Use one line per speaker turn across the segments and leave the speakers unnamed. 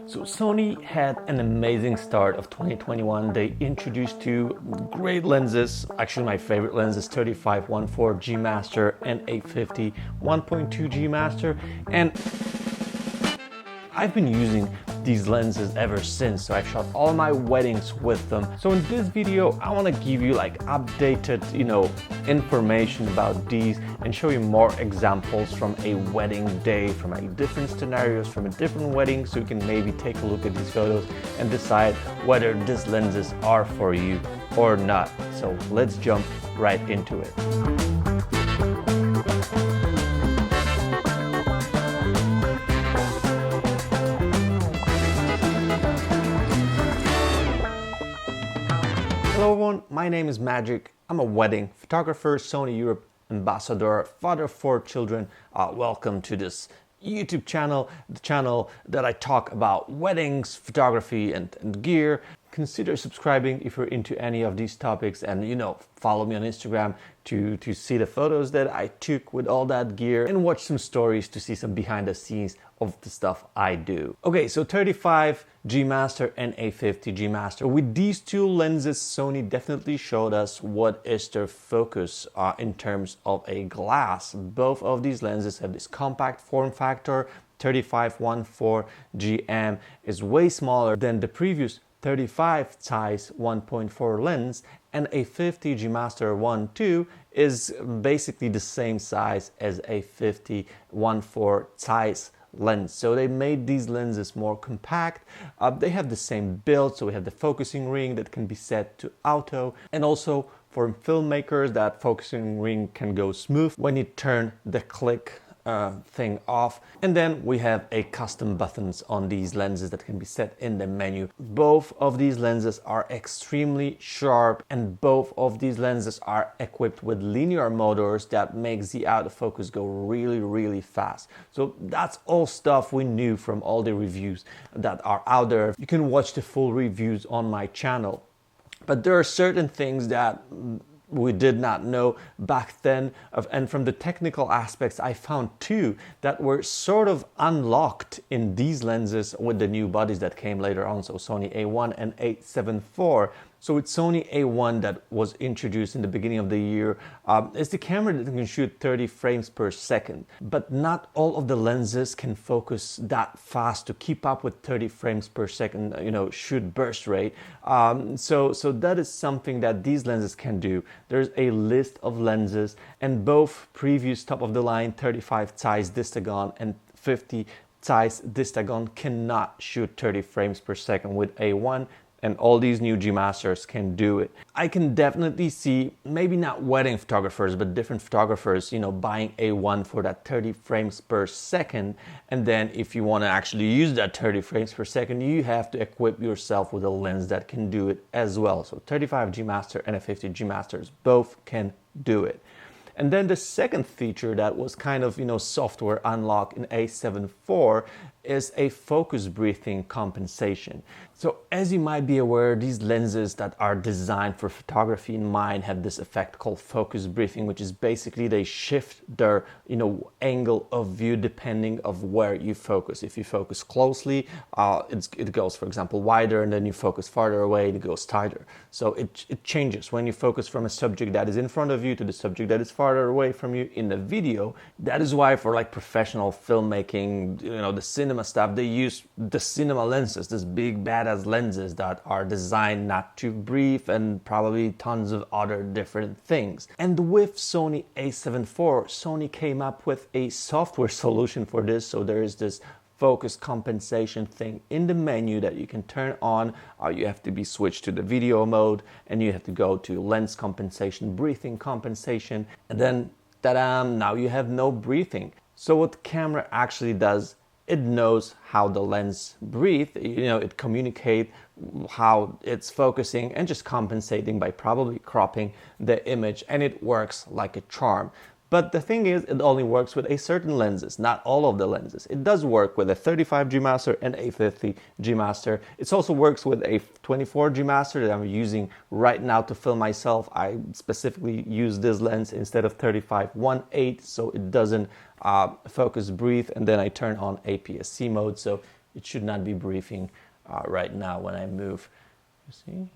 So Sony had an amazing start of 2021. They introduced two great lenses. Actually, my favorite lens is 35-1.4 G Master and A7IV 1.2 G Master. And I've been using these lenses ever since, so I've shot all my weddings with them. So in this video, I want to give you like updated, information about these and show you more examples from a wedding day, from different scenarios, from a different wedding, so you can maybe take a look at these photos and decide whether these lenses are for you or not. So let's jump right into it. Hello everyone, my name is Magic. I'm a wedding photographer, Sony Europe ambassador, father of 4 children. Welcome to this YouTube channel, the channel that I talk about weddings, photography and gear. Consider subscribing if you're into any of these topics, and follow me on Instagram to see the photos that I took with all that gear and watch some stories to see some behind the scenes of the stuff I do. Okay, so 35 G Master and A7IV G Master. With these two lenses, Sony definitely showed us what is their focus in terms of a glass. Both of these lenses have this compact form factor. 35-1.4 GM is way smaller than the previous 35 size 1.4 lens, and A7IV G Master 1.2 is basically the same size as A7IV 1.4 size lens. So they made these lenses more compact. They have the same build, so we have the focusing ring that can be set to auto, and also for filmmakers that focusing ring can go smooth when you turn the click thing off. And then we have a custom buttons on these lenses that can be set in the menu. Both of these lenses are extremely sharp, and both of these lenses are equipped with linear motors that makes the autofocus go really fast. So that's all stuff we knew from all the reviews that are out there. You can watch the full reviews on my channel, but there are certain things that we did not know back then, and from the technical aspects I found too that were sort of unlocked in these lenses with the new bodies that came later on, so Sony A1 and A7IV. So it's Sony A1 that was introduced in the beginning of the year. It's the camera that can shoot 30 frames per second, but not all of the lenses can focus that fast to keep up with 30 frames per second, shoot burst rate. So that is something that these lenses can do. There's a list of lenses, and both previous top of the line 35 size Distagon and 50 size Distagon cannot shoot 30 frames per second with A1. And all these new G Masters can do it. I can definitely see, maybe not wedding photographers, but different photographers, buying A1 for that 30 frames per second. And then if you want to actually use that 30 frames per second, you have to equip yourself with a lens that can do it as well. So 35 G Master and A7IV G Masters both can do it. And then the second feature that was kind of, software unlock in A7IV is a focus breathing compensation. So as you might be aware, these lenses that are designed for photography in mind have this effect called focus breathing, which is basically they shift their, angle of view depending of where you focus. If you focus closely, it goes, for example, wider, and then you focus farther away, it goes tighter. So it changes when you focus from a subject that is in front of you to the subject that is farther away from you in the video. That is why for like professional filmmaking, the cinema stuff, they use the cinema lenses, this big badass lenses that are designed not to breathe, and probably tons of other different things. And with Sony A7IV, Sony came up with a software solution for this. So there is this focus compensation thing in the menu that you can turn on. You have to be switched to the video mode, and you have to go to lens compensation, breathing compensation, and then ta-da, now you have no breathing. So what the camera actually does, it knows how the lens breathes. It communicates how it's focusing and just compensating by probably cropping the image, and it works like a charm. But the thing is, it only works with a certain lenses, not all of the lenses. It does work with a 35 G Master and A7IV G Master. It also works with a 24 G Master that I'm using right now to film myself. I specifically use this lens instead of 35-1.8, so it doesn't focus breathe, and then I turn on APS-C mode, so it should not be briefing right now when I move. You see,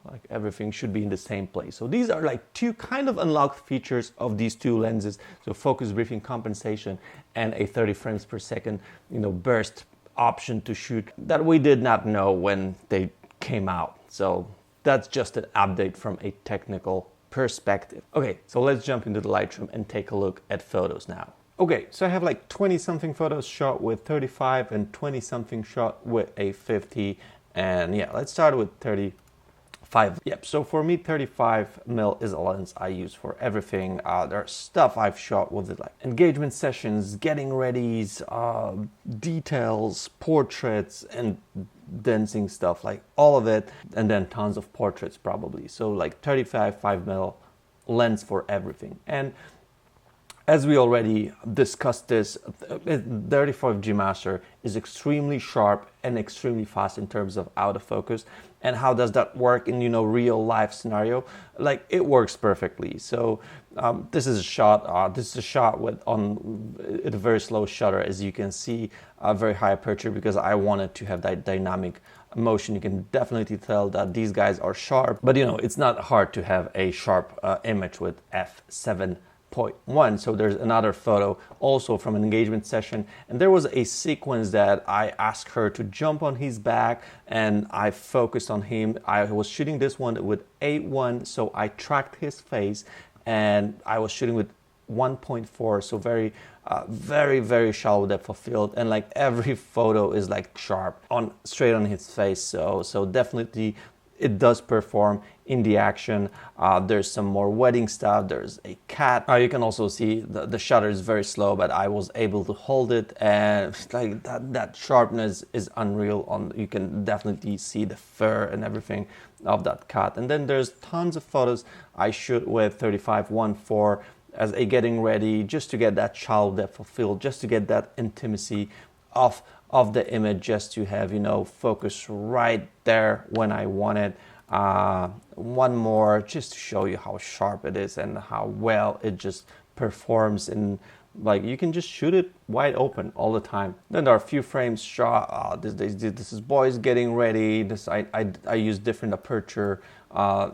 like everything should be in the same place. So these are like two kind of unlocked features of these two lenses. So focus briefing compensation and a 30 frames per second, burst option to shoot that we did not know when they came out. So that's just an update from a technical perspective. Okay, so let's jump into the Lightroom and take a look at photos now. Okay, so I have like 20 something photos shot with 35 and 20 something shot with a 50. And yeah, let's start with 35. Yep, so for me, 35mm is a lens I use for everything. There's stuff I've shot with it, like engagement sessions, getting readies, details, portraits, and dancing stuff, like all of it. And then tons of portraits probably. So like 5mm lens for everything. And as we already discussed this, 35G Master is extremely sharp and extremely fast in terms of autofocus. And how does that work in real life scenario? Like it works perfectly. So this is a shot. This is a shot with on a very slow shutter, as you can see, a very high aperture because I wanted to have that dynamic motion. You can definitely tell that these guys are sharp, but it's not hard to have a sharp image with f7.1. So there's another photo also from an engagement session, and there was a sequence that I asked her to jump on his back and I focused on him. I was shooting this one with 8.1, so I tracked his face, and I was shooting with 1.4, so very very shallow depth of field, and like every photo is like sharp on straight on his face. So definitely it does perform in the action. There's some more wedding stuff. There's a cat. You can also see the shutter is very slow, but I was able to hold it, and like that sharpness is unreal. You can definitely see the fur and everything of that cat. And then there's tons of photos I shoot with 35-1.4 as a getting ready, just to get that shallow depth of field, just to get that intimacy of the image, just to have focus right there when I want it. One more just to show you how sharp it is and how well it just performs, and like you can just shoot it wide open all the time. Then there are a few frames shot. This is boys getting ready. I use different aperture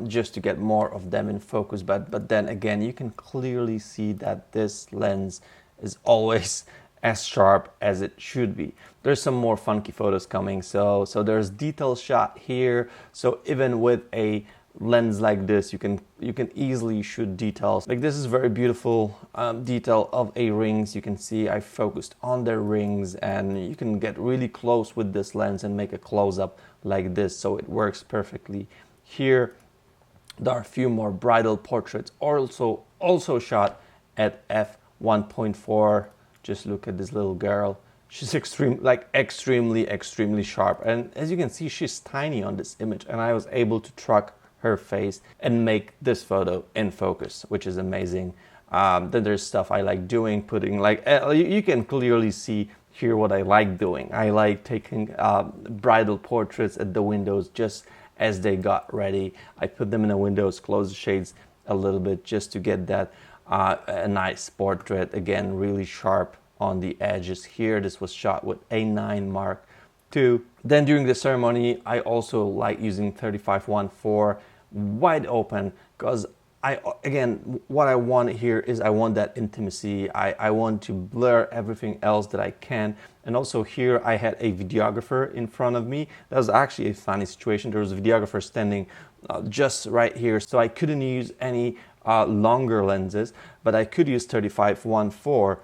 just to get more of them in focus, but then again you can clearly see that this lens is always as sharp as it should be. There's some more funky photos coming. So there's detail shot here. So even with a lens like this, you can easily shoot details. Like this is very beautiful detail of a rings. You can see I focused on their rings, and you can get really close with this lens and make a close-up like this. So it works perfectly here. There are a few more bridal portraits also shot at f1.4. Just look at this little girl. She's extremely sharp. And as you can see, she's tiny on this image, and I was able to track her face and make this photo in focus, which is amazing. Then there's stuff I like doing, putting like, you can clearly see here what I like doing. I like taking bridal portraits at the windows just as they got ready. I put them in the windows, close the shades a little bit just to get that a nice portrait. Again, really sharp on the edges here. This was shot with a 9 Mark II. Then during the ceremony, I also like using 35-1.4 wide open, because again, what I want here is I want that intimacy. I want to blur everything else that I can. And also here I had a videographer in front of me. That was actually a funny situation. There was a videographer standing just right here, so I couldn't use any longer lenses, but I could use 35-1.4,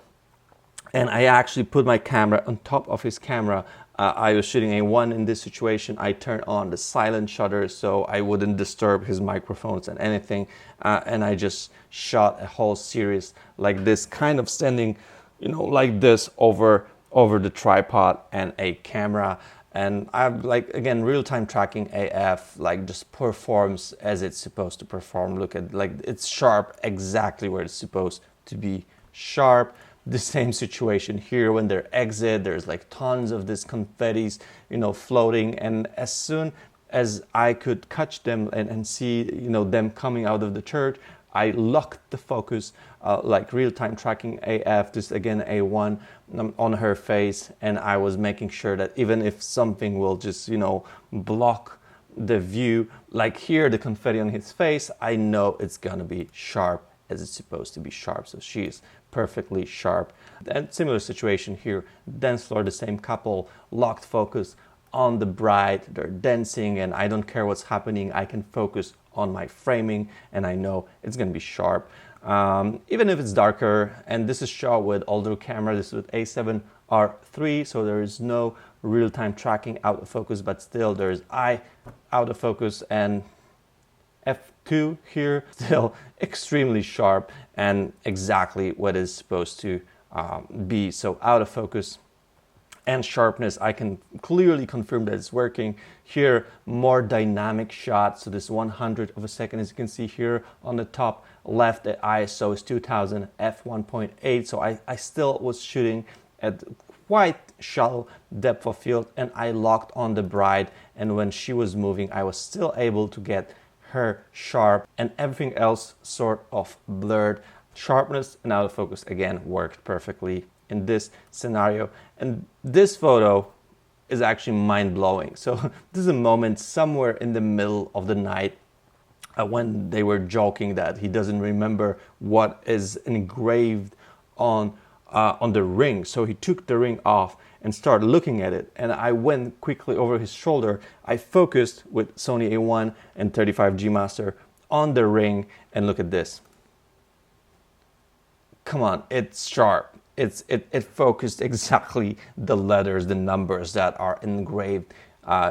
and I actually put my camera on top of his camera. I was shooting a 1 in this situation. I turned on the silent shutter so I wouldn't disturb his microphones and anything, and I just shot a whole series like this, kind of standing, like this over the tripod and a camera. And I've again, real-time tracking AF, just performs as it's supposed to perform. Look at, it's sharp exactly where it's supposed to be sharp. The same situation here when they exit, there's tons of this confettis, floating. And as soon as I could catch them and see, them coming out of the church, I locked the focus, like real-time tracking AF, this again A1, on her face, and I was making sure that even if something will just, block the view, like here, the confetti on his face, I know it's gonna be sharp as it's supposed to be sharp. So she's perfectly sharp. And similar situation here, dance floor, the same couple, locked focus on the bride, they're dancing, and I don't care what's happening, I can focus on my framing and I know it's gonna be sharp. Even if it's darker, and this is shot with older camera, this is with A7R3, so there is no real-time tracking out of focus, but still there's eye out of focus, and f2 here, still extremely sharp and exactly what is supposed to be. So out of focus and sharpness, I can clearly confirm that it's working. Here, more dynamic shot. So this 100th of a second, as you can see here on the top left, the ISO is 2000 f1.8. So I still was shooting at quite shallow depth of field, and I locked on the bride. And when she was moving, I was still able to get her sharp, and everything else sort of blurred. Sharpness and out of focus again worked perfectly in this scenario. And this photo is actually mind-blowing. So this is a moment somewhere in the middle of the night when they were joking that he doesn't remember what is engraved on the ring. So he took the ring off and started looking at it, and I went quickly over his shoulder. I focused with Sony A1 and 35G Master on the ring, and look at this. Come on, it's sharp. It focused exactly the letters, the numbers that are engraved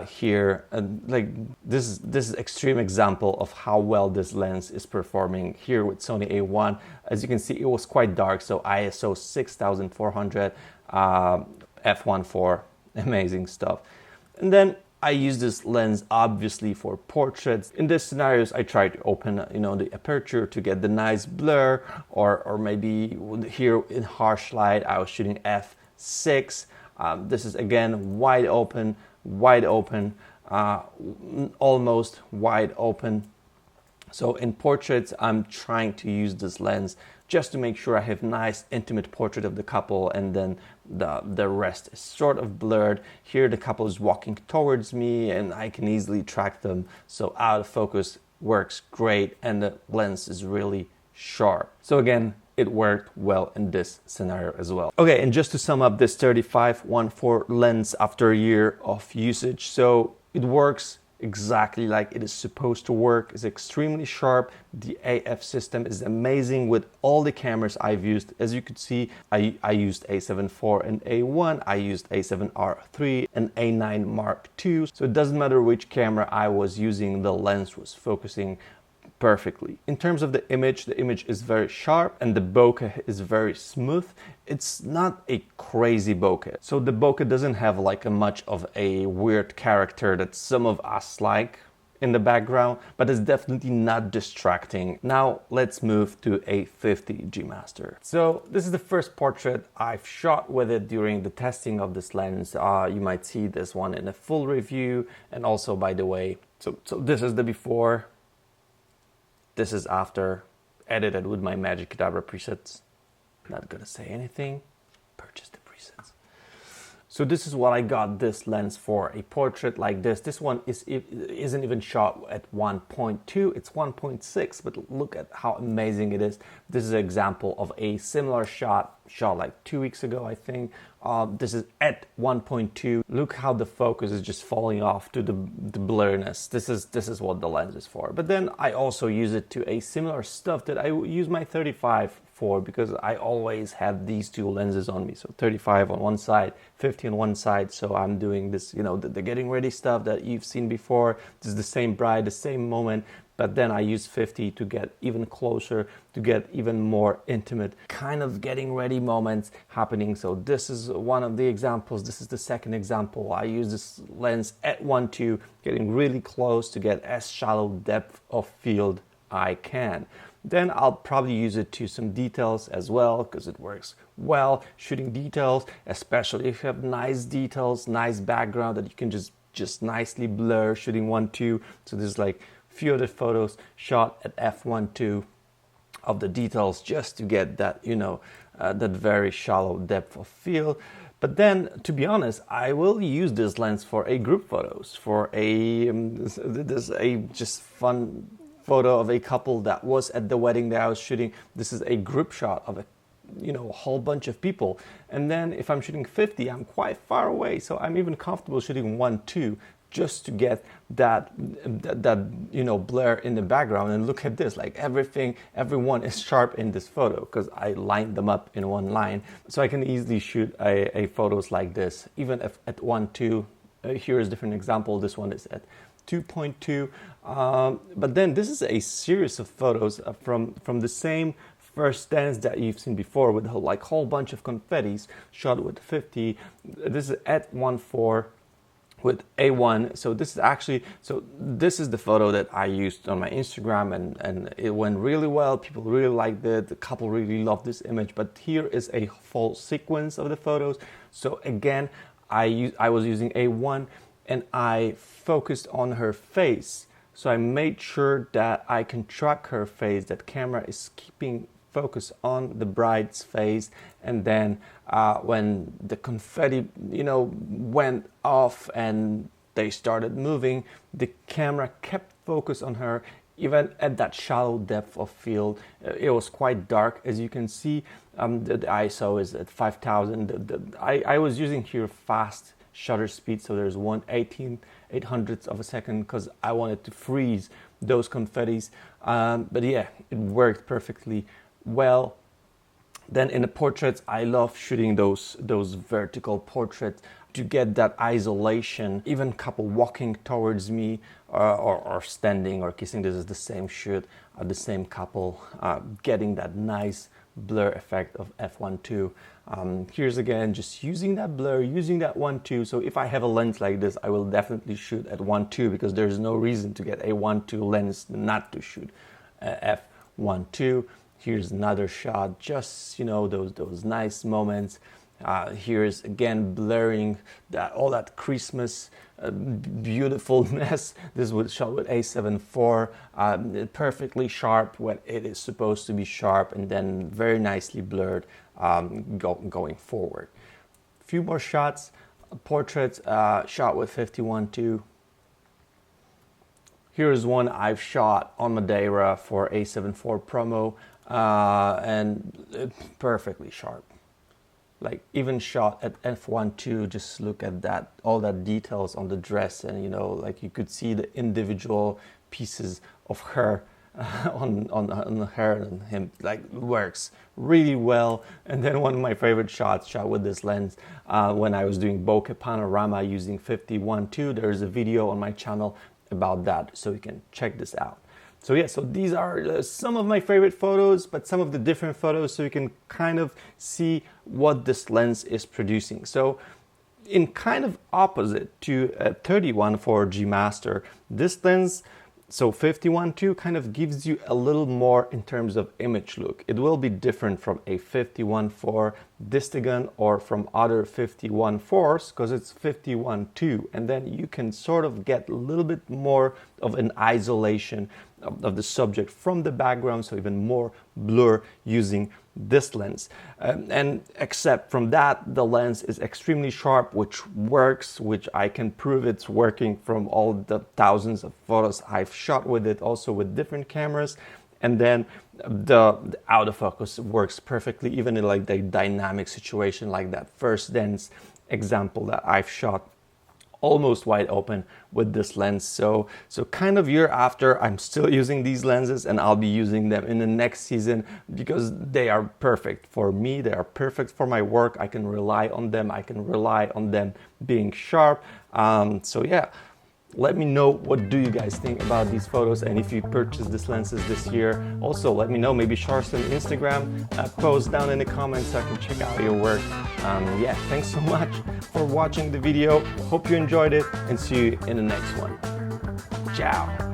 here. And like this is extreme example of how well this lens is performing here with Sony A1. As you can see, it was quite dark, so ISO 6400, f1.4, amazing stuff. And then I use this lens obviously for portraits. In these scenarios, I try to open, the aperture to get the nice blur, or maybe here in harsh light, I was shooting f6. This is again wide open, almost wide open. So in portraits, I'm trying to use this lens just to make sure I have nice intimate portrait of the couple, and then the rest is sort of blurred. Here the couple is walking towards me and I can easily track them. So out of focus works great, and the lens is really sharp. So again, it worked well in this scenario as well. Okay, and just to sum up this 35-1.4 lens after a year of usage. So it works exactly like it is supposed to work. It's extremely sharp. The AF system is amazing with all the cameras I've used. As you could see, I used A7IV and A1, I used A7R3 and A9 Mark II. So it doesn't matter which camera I was using, the lens was focusing perfectly. In terms of the image is very sharp and the bokeh is very smooth. It's not a crazy bokeh. So the bokeh doesn't have like much of a weird character that some of us like in the background, but it's definitely not distracting. Now let's move to A50G Master. So this is the first portrait I've shot with it during the testing of this lens. You might see this one in a full review, and also, by the way, so this is the before. This is after, edited with my Magic Cadabra presets. Not gonna say anything, purchase the presets. So this is what I got this lens for, a portrait like this. This one isn't even shot at 1.2, it's 1.6, but look at how amazing it is. This is an example of a similar shot like 2 weeks ago, I think. This is at 1.2. Look how the focus is just falling off to the blurriness. This is what the lens is for. But then I also use it to a similar stuff that I use my 35 for, because I always have these two lenses on me. So 35 on one side, 50 on one side. So I'm doing this, the getting ready stuff that you've seen before. This is the same bride, the same moment. But then I use 50 to get even closer, to get even more intimate kind of getting ready moments happening. So this is one of the examples. This is the second example. I use this lens at 1.2, getting really close to get as shallow depth of field I can. Then I'll probably use it to some details as well, because it works well shooting details, especially if you have nice details, nice background that you can just nicely blur shooting 1.2. So this is like few other photos shot at f1.2. of the details just to get that, that very shallow depth of field. But then, to be honest, I will use this lens for a group photos, for a just fun photo of a couple that was at the wedding that I was shooting. This is a group shot of a whole bunch of people. And then if I'm shooting 50, I'm quite far away, so I'm even comfortable shooting 1:2 just to get that blur in the background. And look at this, like everyone is sharp in this photo because I lined them up in one line, so I can easily shoot a photos like this even if at 1:2. Here's a different example. This one is at 2.2, but then this is a series of photos from the same first stance that you've seen before with like whole bunch of confettis shot with 50. This is at 1.4 with A1. So this is the photo that I used on my Instagram, and it went really well. People really liked it. The couple really loved this image. But here is a full sequence of the photos. So again, I was using A1 and I focused on her face. So I made sure that I can track her face, that camera is keeping focus on the bride's face. And then when the confetti went off and they started moving, the camera kept focus on her even at that shallow depth of field. It was quite dark, as you can see. The ISO is at 5000. I was using here fast shutter speed, so there's 1/1800th of a second because I wanted to freeze those confettis. But yeah, it worked perfectly well. Then in the portraits, I love shooting those vertical portraits to get that isolation. Even couple walking towards me or standing or kissing. This is the same shoot, the same couple, getting that nice blur effect of f1.2. Here's again just using that blur, using that 1.2. So if I have a lens like this, I will definitely shoot at 1.2 because there's no reason to get a 1.2 lens not to shoot f1.2. Here's another shot, just those nice moments. Here's again blurring all that Christmas beautifulness. This was shot with A7IV, perfectly sharp when it is supposed to be sharp, and then very nicely blurred going forward. A few more shots, portraits shot with 51.2. Here's one I've shot on Madeira for A7IV promo, and perfectly sharp. Like even shot at f1.2, just look at that, all that details on the dress, and like you could see the individual pieces of her on her and him, like works really well. And then one of my favorite shots shot with this lens when I was doing bokeh panorama using 51.2. There's a video on my channel about that, so you can check this out. So yeah, so these are some of my favorite photos, but some of the different photos, so you can kind of see what this lens is producing. So in kind of opposite to a 31.4 G Master, this lens, so 51.2 kind of gives you a little more in terms of image look. It will be different from a 51.4 Distagon or from other 51.4s because it's 51.2, and then you can sort of get a little bit more of an isolation of the subject from the background, so even more blur using this lens. And except from that, the lens is extremely sharp, which works, which I can prove it's working from all the thousands of photos I've shot with it, also with different cameras. And then the autofocus works perfectly, even in like the dynamic situation, like that first dance example that I've shot almost wide open with this lens. So kind of year after, I'm still using these lenses, and I'll be using them in the next season because they are perfect for me. They are perfect for my work. I can rely on them. I can rely on them being sharp. So yeah, let me know, what do you guys think about these photos, and if you purchased these lenses this year. Also let me know, maybe share some Instagram posts down in the comments so I can check out your work. Yeah, thanks so much for watching the video. Hope you enjoyed it, and see you in the next one. Ciao.